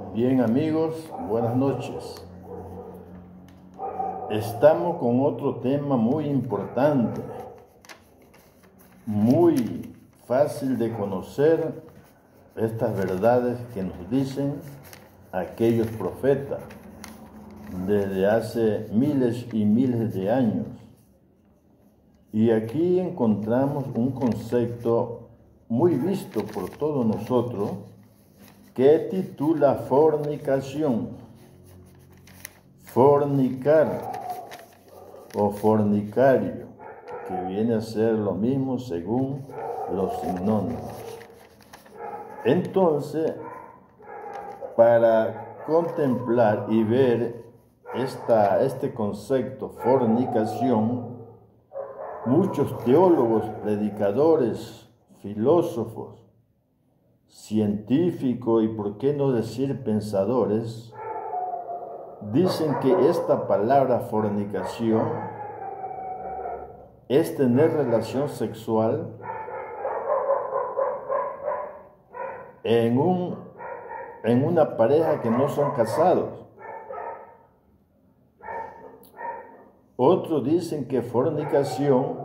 Bien amigos, buenas noches. Estamos con otro tema muy importante, muy fácil de conocer estas verdades que nos dicen aquellos profetas desde hace miles y miles de años. Y aquí encontramos un concepto muy visto por todos nosotros que titula fornicación. Fornicar o fornicario, que viene a ser lo mismo según los sinónimos. Entonces, para contemplar y ver este concepto fornicación, muchos teólogos, predicadores, filósofos, científicos y por qué no decir pensadores, dicen que esta palabra fornicación es tener relación sexual en una pareja que no son casados. Otros dicen que fornicación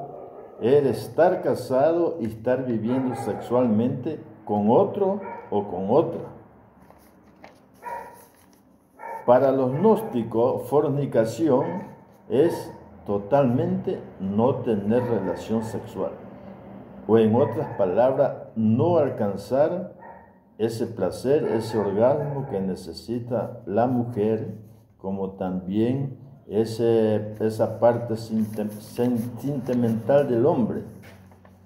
es estar casado y estar viviendo sexualmente con otro o con otra. Para los gnósticos, fornicación es totalmente no tener relación sexual, o en otras palabras, no alcanzar ese placer, ese orgasmo que necesita la mujer, como también esa parte sentimental del hombre.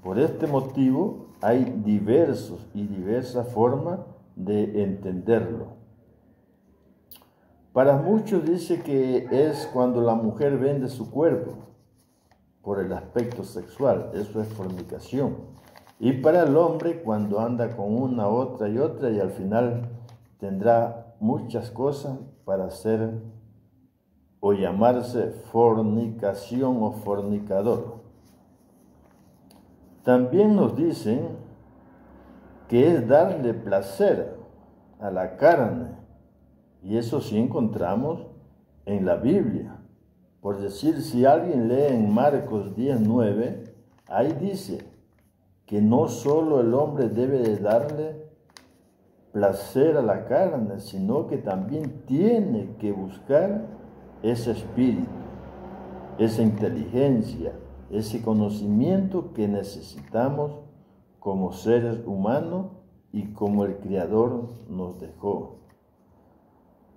Por este motivo, hay diversas formas de entenderlo. Para muchos dice que es cuando la mujer vende su cuerpo por el aspecto sexual, eso es fornicación. Y para el hombre cuando anda con una, otra y al final tendrá muchas cosas para hacer o llamarse fornicación o fornicador. También nos dicen que es darle placer a la carne. Y eso sí encontramos en la Biblia. Por decir, si alguien lee en Marcos 10:9, ahí dice que no solo el hombre debe de darle placer a la carne, sino que también tiene que buscar ese espíritu, esa inteligencia, ese conocimiento que necesitamos como seres humanos y como el Creador nos dejó.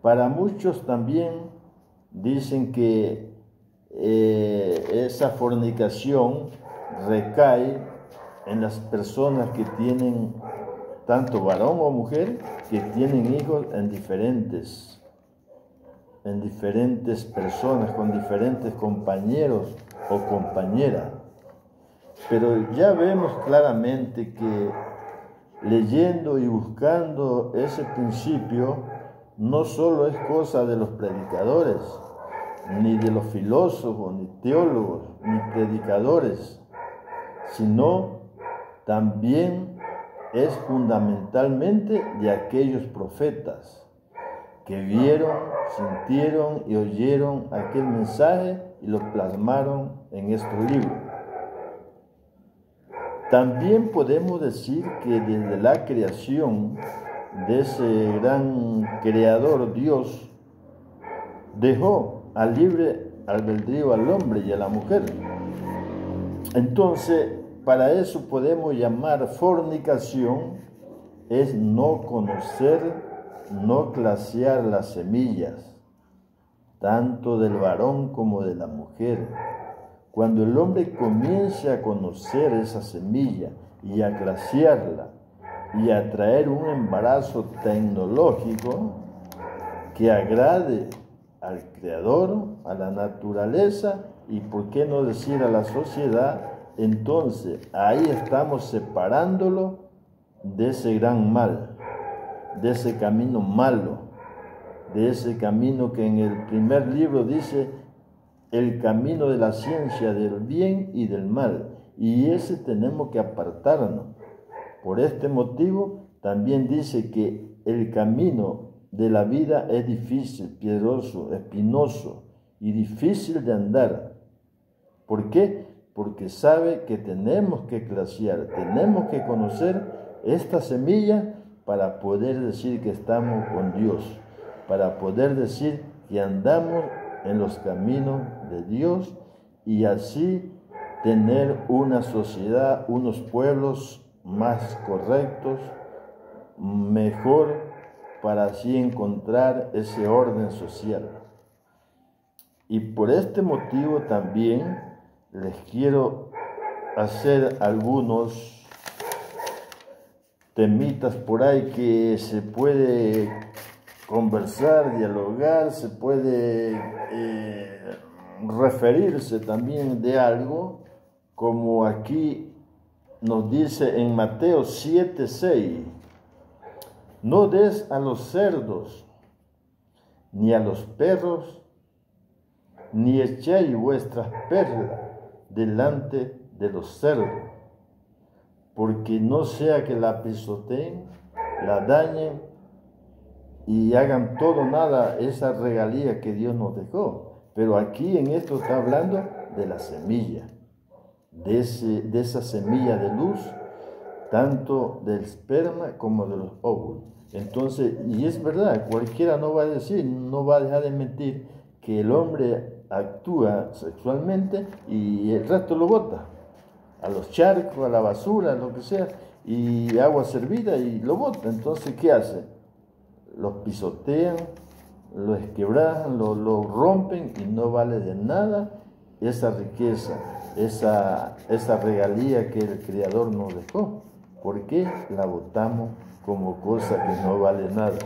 Para muchos también dicen que esa fornicación recae en las personas que tienen, tanto varón o mujer, que tienen hijos en diferentes personas, con diferentes compañeros o compañeras. Pero ya vemos claramente que leyendo y buscando ese principio, no solo es cosa de los predicadores, ni de los filósofos, ni teólogos, ni predicadores, sino también es fundamentalmente de aquellos profetas que vieron, sintieron y oyeron aquel mensaje y lo plasmaron en estos libros. También podemos decir que desde la creación de ese gran creador, Dios dejó al libre albedrío al hombre y a la mujer. Entonces, para eso podemos llamar fornicación, es no conocer, no clasear las semillas, tanto del varón como de la mujer. Cuando el hombre comience a conocer esa semilla y a clasearla, y a traer un embarazo tecnológico que agrade al Creador, a la naturaleza y, por qué no decir, a la sociedad, entonces ahí estamos separándolo de ese gran mal, de ese camino malo, de ese camino que en el primer libro dice el camino de la ciencia del bien y del mal, y ese tenemos que apartarnos. Por este motivo, también dice que el camino de la vida es difícil, piedroso, espinoso y difícil de andar. ¿Por qué? Porque sabe que tenemos que glaciar, tenemos que conocer esta semilla para poder decir que estamos con Dios, para poder decir que andamos en los caminos de Dios y así tener una sociedad, unos pueblos más correctos, mejor, para así encontrar ese orden social. Y por este motivo también les quiero hacer algunos temitas por ahí que se puede conversar, dialogar, se puede referirse también de algo, como aquí nos dice en Mateo 7:6, no des a los cerdos, ni a los perros, ni echéis vuestras perlas delante de los cerdos, porque no sea que la pisoteen, la dañen y hagan todo nada esa regalía que Dios nos dejó. Pero aquí en esto está hablando de la semilla, de esa semilla de luz, tanto del esperma como de los óvulos. Entonces, y es verdad, cualquiera no va a dejar de mentir que el hombre actúa sexualmente y el resto lo bota a los charcos, a la basura, lo que sea, y agua servida y lo bota. Entonces, ¿qué hace? Los pisotean, los quebran, lo rompen y no vale de nada esa riqueza, esa regalía que el Creador nos dejó. ¿Por qué la botamos como cosa que no vale nada?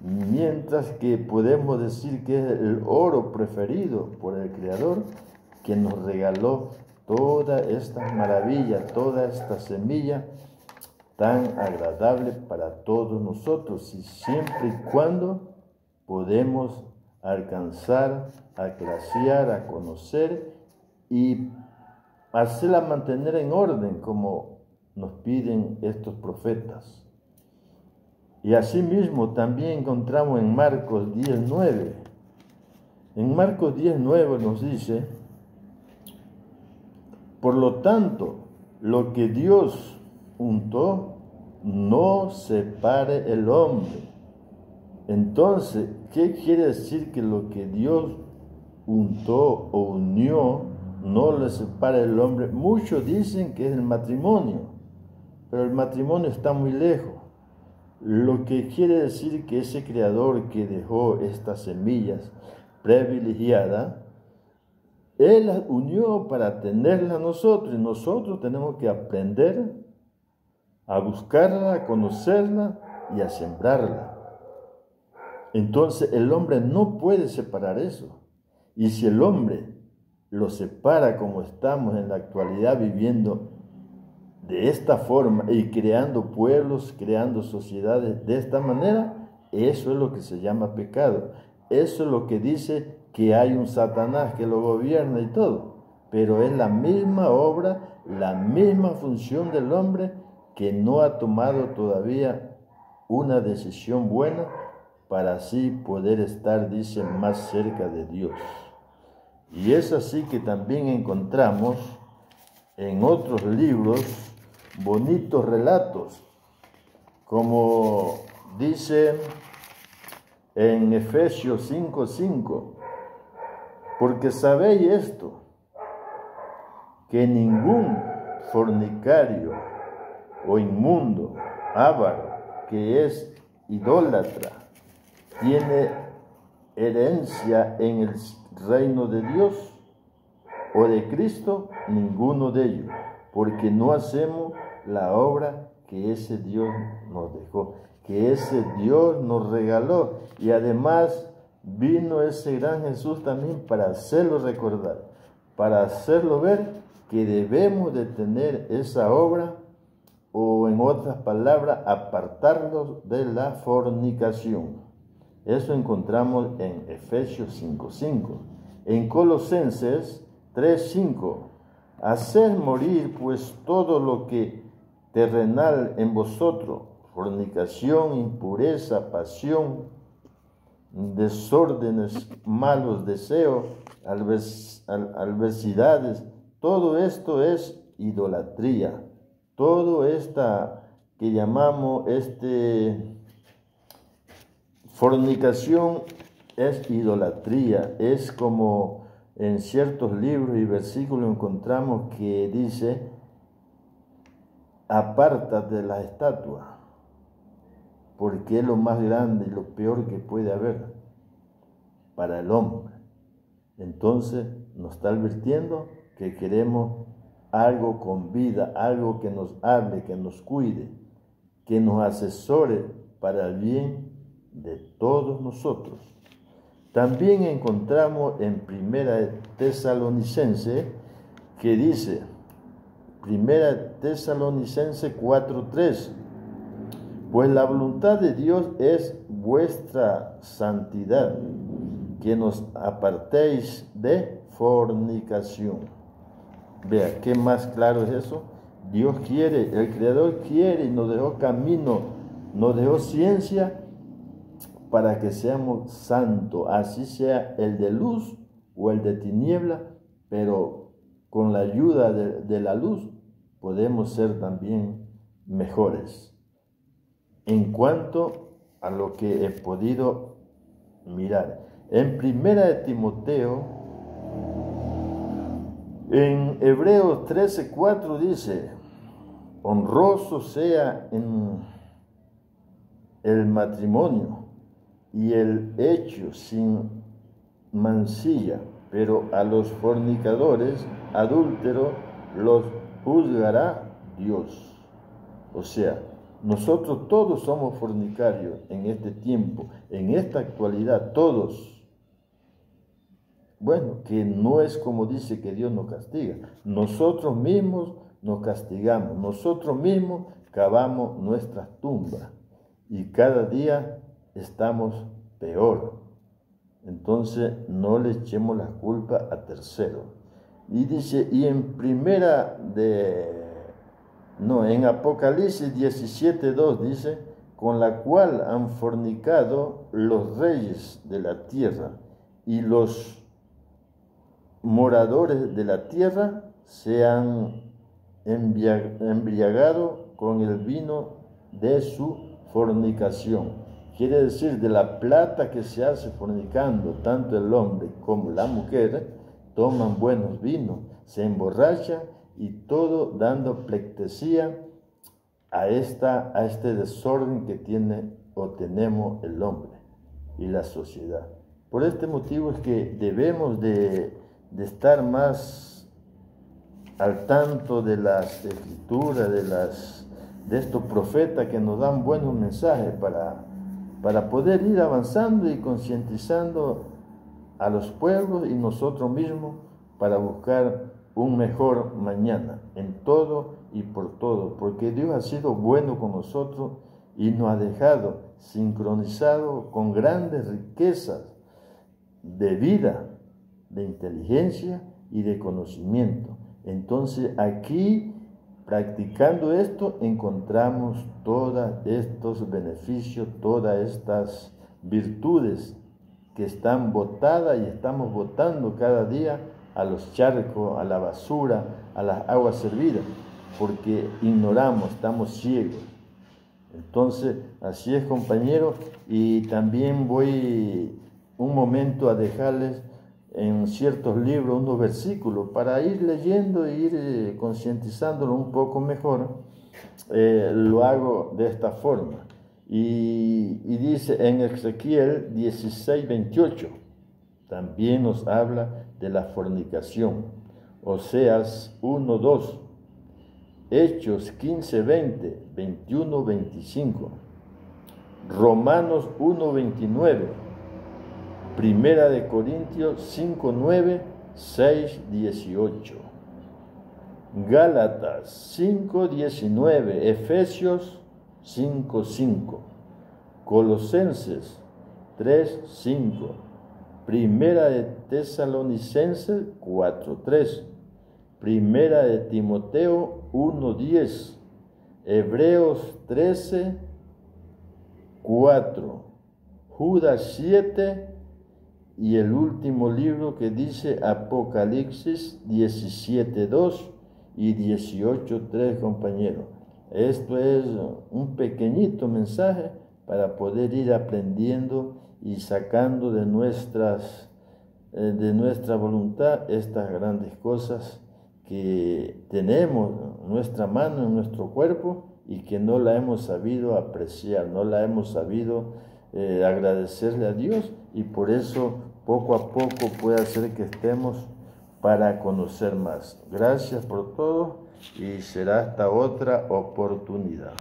Mientras que podemos decir que es el oro preferido por el Creador, que nos regaló toda esta maravilla, toda esta semilla tan agradable para todos nosotros, y siempre y cuando podemos alcanzar a glaciar, a conocer y hacerla mantener en orden como nos piden estos profetas. Y asimismo también encontramos en Marcos 10:9. En Marcos 10:9 nos dice, por lo tanto, lo que Dios untó, no separe el hombre. Entonces, ¿qué quiere decir que lo que Dios untó o unió, no le separa el hombre? Muchos dicen que es el matrimonio, pero el matrimonio está muy lejos. Lo que quiere decir que ese Creador que dejó estas semillas privilegiadas, Él las unió para tenerlas nosotros, y nosotros tenemos que aprender a buscarla, a conocerla y a sembrarla. Entonces el hombre no puede separar eso. Y si el hombre lo separa como estamos en la actualidad viviendo de esta forma y creando pueblos, creando sociedades de esta manera, eso es lo que se llama pecado. Eso es lo que dice que hay un Satanás que lo gobierna y todo. Pero es la misma obra, la misma función del hombre que no ha tomado todavía una decisión buena para así poder estar, dice, más cerca de Dios. Y es así que también encontramos en otros libros bonitos relatos, como dice en Efesios 5:5, porque sabéis esto, que ningún fornicario o inmundo, avaro, que es idólatra, tiene herencia en el reino de Dios o de Cristo, ninguno de ellos, porque no hacemos la obra que ese Dios nos dejó, que ese Dios nos regaló, y además vino ese gran Jesús también para hacerlo recordar, para hacerlo ver que debemos de tener esa obra, o en otras palabras, apartarlos de la fornicación. Eso encontramos en Efesios 5:5. En Colosenses 3:5, haced morir pues todo lo que terrenal en vosotros, fornicación, impureza, pasión, desórdenes, malos deseos, adversidades. Todo esto es idolatría. Todo esta que llamamos fornicación es idolatría. Es como en ciertos libros y versículos encontramos que dice: apártate de la estatua, porque es lo más grande y lo peor que puede haber para el hombre. Entonces nos está advirtiendo que queremos algo con vida, algo que nos hable, que nos cuide, que nos asesore para el bien de todos nosotros. También encontramos en Primera de Tesalonicenses que dice, Primera de Tesalonicenses 4:3, pues la voluntad de Dios es vuestra santidad, que nos apartéis de fornicación. Vea, ¿qué más claro es eso? Dios quiere, el Creador quiere y nos dejó camino, nos dejó ciencia para que seamos santos, así sea el de luz o el de tiniebla, pero con la ayuda de la luz podemos ser también mejores. En cuanto a lo que he podido mirar, en Primera de Timoteo, en Hebreos 13:4 dice, honroso sea en el matrimonio y el hecho sin mancilla, pero a los fornicadores, adúlteros, los juzgará Dios. O sea, nosotros todos somos fornicarios en este tiempo, en esta actualidad, todos. Bueno, que no es como dice que Dios nos castiga. Nosotros mismos nos castigamos, nosotros mismos cavamos nuestras tumbas y cada día estamos peor. Entonces no le echemos la culpa a terceros. Y dice, y en en Apocalipsis 17:2 dice, con la cual han fornicado los reyes de la tierra y los moradores de la tierra se han embriagado con el vino de su fornicación. Quiere decir, de la plata que se hace fornicando, tanto el hombre como la mujer, toman buenos vinos, se emborrachan y todo dando pleitesía a este desorden que tiene o tenemos el hombre y la sociedad. Por este motivo es que debemos de estar más al tanto de las escrituras, de estos profetas que nos dan buenos mensajes para poder ir avanzando y concientizando a los pueblos y nosotros mismos para buscar un mejor mañana en todo y por todo, porque Dios ha sido bueno con nosotros y nos ha dejado sincronizado con grandes riquezas de vida, de inteligencia y de conocimiento. Entonces aquí, practicando esto, encontramos todos estos beneficios, todas estas virtudes que están botadas y estamos botando cada día a los charcos, a la basura, a las aguas servidas, porque ignoramos, estamos ciegos. Entonces, así es, compañeros, y también voy un momento a dejarles en ciertos libros unos versículos para ir leyendo e ir concientizándolo un poco mejor. Lo hago de esta forma. Y dice en Ezequiel 16:28, también nos habla de la fornicación. Oseas 1:2, Hechos 15:20, 21:25, Romanos 1:29, Primera de Corintios 5:9, 6:18, Gálatas 5:19, Efesios 5:5, Colosenses 3:5, Primera de Tesalonicenses 4:3, Primera de Timoteo 1:10, Hebreos 13:4, Judas 7 y el último libro que dice Apocalipsis 17:2 y 18:3, compañeros. Esto es un pequeñito mensaje para poder ir aprendiendo y sacando de nuestra voluntad estas grandes cosas que tenemos en nuestra mano, en nuestro cuerpo, y que no la hemos sabido apreciar, no la hemos sabido agradecerle a Dios, y por eso poco a poco puede hacer que estemos para conocer más. Gracias por todo y será hasta otra oportunidad.